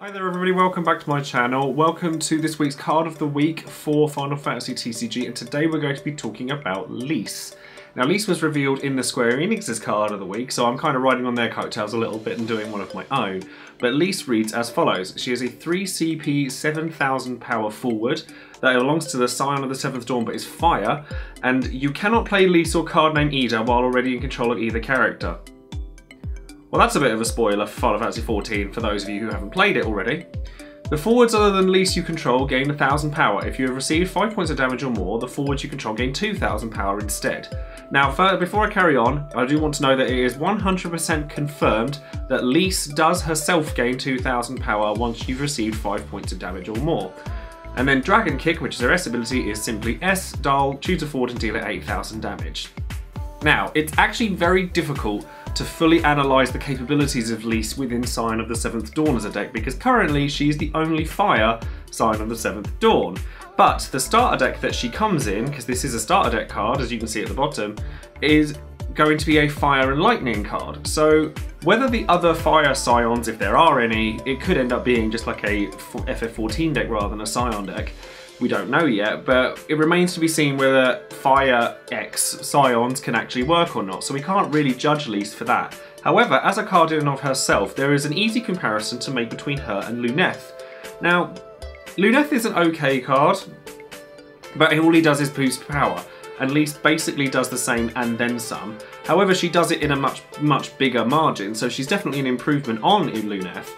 Hi there everybody, welcome back to my channel. Welcome to this week's card of the week for Final Fantasy TCG, and today we're going to be talking about Lyse. Now Lyse was revealed in the Square Enix's card of the week, so I'm kind of riding on their coattails a little bit and doing one of my own. But Lyse reads as follows. She is a 3 CP 7000 power forward that belongs to the Scion of the 7th Dawn but is fire, and you cannot play Lyse or card name either while already in control of either character. Well, that's a bit of a spoiler for Final Fantasy XIV for those of you who haven't played it already. The forwards other than Lyse you control gain 1000 power. If you have received 5 points of damage or more, the forwards you control gain 2000 power instead. Now, before I carry on, I do want to know that it is 100% confirmed that Lyse does herself gain 2000 power once you've received 5 points of damage or more. And then Dragon Kick, which is her S ability, is simply S, dial, choose a forward and deal it 8000 damage. Now, it's actually very difficult to fully analyse the capabilities of Lyse within Scion of the 7th Dawn as a deck, because currently she's the only fire Scion of the 7th Dawn. But the starter deck that she comes in, because this is a starter deck card, as you can see at the bottom, is going to be a fire and lightning card. So whether the other fire Scions, if there are any, it could end up being just like a FF14 deck rather than a Scion deck. We don't know yet, but it remains to be seen whether Fire X Scions can actually work or not, so we can't really judge Lyse for that. However, as a card in and of herself, there is an easy comparison to make between her and Luneth. Now, Luneth is an okay card, but all he does is boost power, and Lyse basically does the same and then some. However, she does it in a much bigger margin, so she's definitely an improvement on Luneth.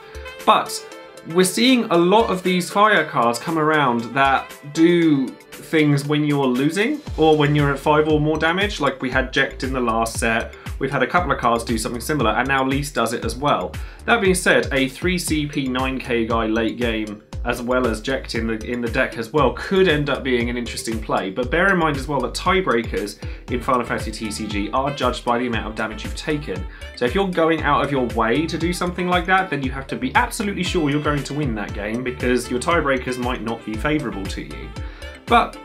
But we're seeing a lot of these fire cards come around that do things when you're losing or when you're at 5 or more damage, like we had Jekt in the last set. We've had a couple of cards do something similar, and now Lyse does it as well. That being said, a 3 CP 9k guy late game as well as Jekt in the deck as well could end up being an interesting play, but bear in mind as well that tiebreakers in Final Fantasy TCG are judged by the amount of damage you've taken. So if you're going out of your way to do something like that, then you have to be absolutely sure you're going to win that game, because your tiebreakers might not be favourable to you. But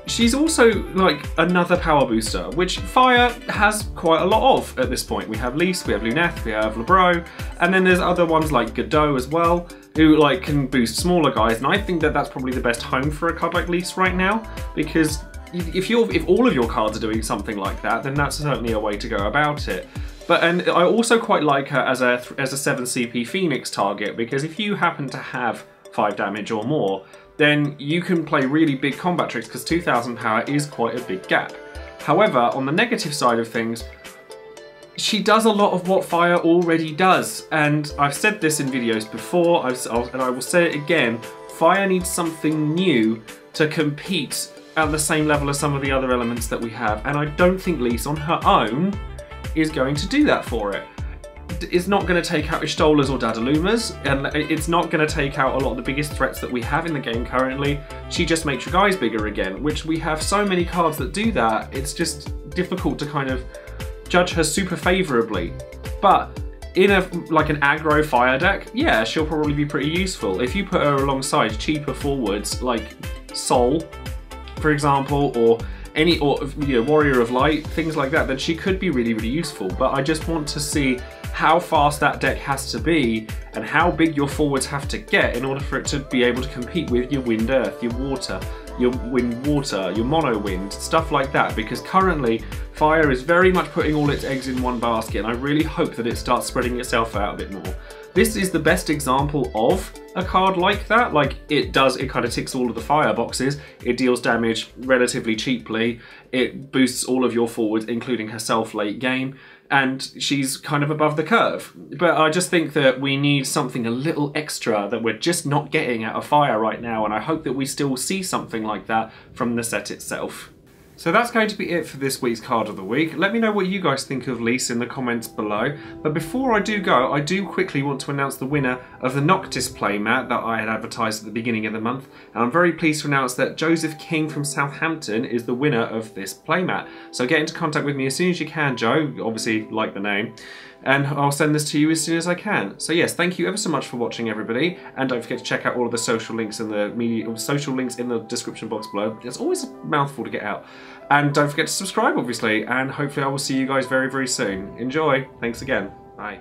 she's also like another power booster, which Fire has quite a lot of at this point. We have Lyse, we have Luneth, we have Lebro, and then there's other ones like Godot as well, who like can boost smaller guys, and I think that that's probably the best home for a card like Lyse right now, because if all of your cards are doing something like that, then that's certainly a way to go about it. And I also quite like her as a 7 CP Phoenix target, because if you happen to have 5 damage or more, then you can play really big combat tricks, because 2000 power is quite a big gap. However, on the negative side of things, she does a lot of what Fire already does, and I've said this in videos before, and I will say it again, Fire needs something new to compete at the same level as some of the other elements that we have, and I don't think Lyse on her own is going to do that for it. It's not going to take out Ishtolas or Dadalumas, and it's not going to take out a lot of the biggest threats that we have in the game currently. She just makes your guys bigger again, which we have so many cards that do that, it's just difficult to kind of judge her super favourably. But in like an aggro fire deck, yeah, she'll probably be pretty useful. If you put her alongside cheaper forwards like Sol, for example, or Warrior of Light, things like that, then she could be really, really useful. But I just want to see how fast that deck has to be and how big your forwards have to get in order for it to be able to compete with your Wind Earth, your Water, your Wind Water, your Mono Wind, stuff like that, because currently Fire is very much putting all its eggs in one basket, and I really hope that it starts spreading itself out a bit more. This is the best example of a card like that. Like, it kind of ticks all of the fire boxes. It deals damage relatively cheaply. It boosts all of your forwards, including herself late game, and she's kind of above the curve. But I just think that we need something a little extra that we're just not getting out of Fire right now, and I hope that we still see something like that from the set itself. So that's going to be it for this week's card of the week. Let me know what you guys think of Lyse in the comments below. But before I do go, I do quickly want to announce the winner of the Noctis playmat that I had advertised at the beginning of the month. And I'm very pleased to announce that Joseph King from Southampton is the winner of this playmat. So get into contact with me as soon as you can, Joe. Obviously, like the name. And I'll send this to you as soon as I can. So yes, thank you ever so much for watching, everybody, and don't forget to check out all of the social links in the description box below. It's always a mouthful to get out. And don't forget to subscribe, obviously, and hopefully I will see you guys very, very soon. Enjoy. Thanks again. Bye.